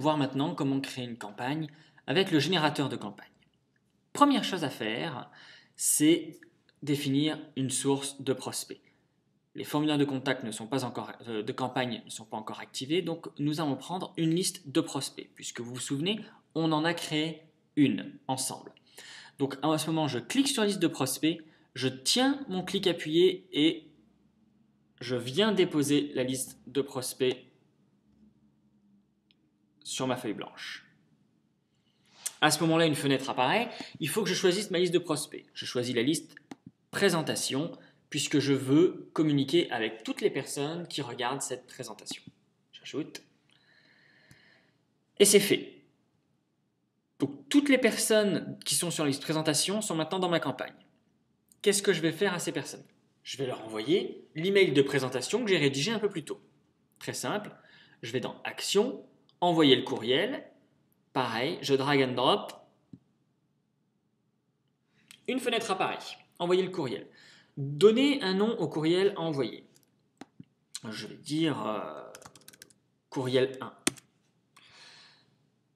voir maintenant comment créer une campagne avec le générateur de campagne. Première chose à faire, c'est définir une source de prospects. Les formulaires de contact de campagne ne sont pas encore activés, donc nous allons prendre une liste de prospects, puisque vous vous souvenez, on en a créé une ensemble. Donc à ce moment, je clique sur la liste de prospects, je tiens mon clic appuyé et je viens déposer la liste de prospects sur ma feuille blanche. À ce moment-là, une fenêtre apparaît. Il faut que je choisisse ma liste de prospects. Je choisis la liste présentation puisque je veux communiquer avec toutes les personnes qui regardent cette présentation. J'ajoute. Et c'est fait. Donc, toutes les personnes qui sont sur la liste présentation sont maintenant dans ma campagne. Qu'est-ce que je vais faire à ces personnes? Je vais leur envoyer l'email de présentation que j'ai rédigé un peu plus tôt. Très simple. Je vais dans Action, envoyer le courriel. Pareil, je drag and drop. Une fenêtre apparaît. Envoyer le courriel. Donner un nom au courriel à envoyer. Je vais dire courriel 1.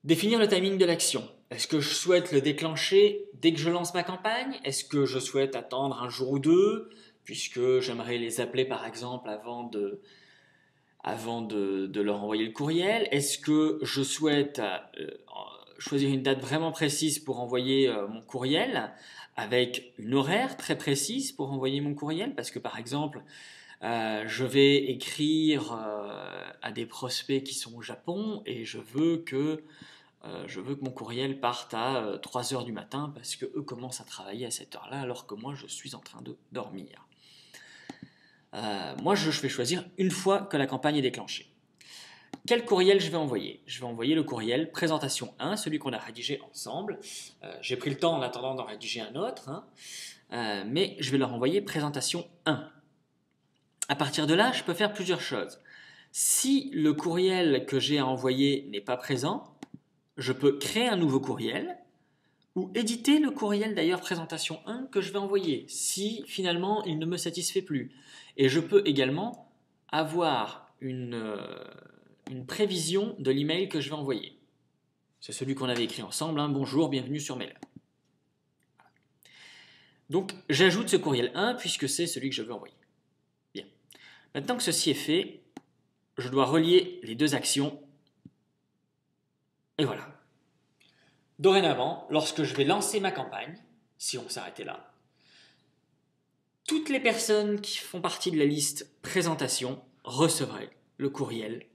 Définir le timing de l'action. Est-ce que je souhaite le déclencher dès que je lance ma campagne? Est-ce que je souhaite attendre un jour ou deux, puisque j'aimerais les appeler par exemple avant de leur envoyer le courriel? Est-ce que je souhaite choisir une date vraiment précise pour envoyer mon courriel, avec une horaire très précise pour envoyer mon courriel? Parce que par exemple, je vais écrire à des prospects qui sont au Japon et je veux que mon courriel parte à 3 heures du matin parce qu'eux commencent à travailler à cette heure-là alors que moi je suis en train de dormir. Moi je vais choisir une fois que la campagne est déclenchée. Quel courriel je vais envoyer? Je vais envoyer le courriel présentation 1, celui qu'on a rédigé ensemble. J'ai pris le temps en attendant d'en rédiger un autre, mais je vais leur envoyer présentation 1. À partir de là, je peux faire plusieurs choses. Si le courriel que j'ai à envoyer n'est pas présent, je peux créer un nouveau courriel ou éditer le courriel d'ailleurs présentation 1 que je vais envoyer si finalement il ne me satisfait plus. Et je peux également avoir une prévision de l'email que je vais envoyer. C'est celui qu'on avait écrit ensemble, bonjour, bienvenue sur mail. Donc j'ajoute ce courriel 1 puisque c'est celui que je veux envoyer. Bien. Maintenant que ceci est fait, je dois relier les deux actions. Et voilà. Dorénavant, lorsque je vais lancer ma campagne, si on s'arrêtait là, toutes les personnes qui font partie de la liste présentation recevraient le courriel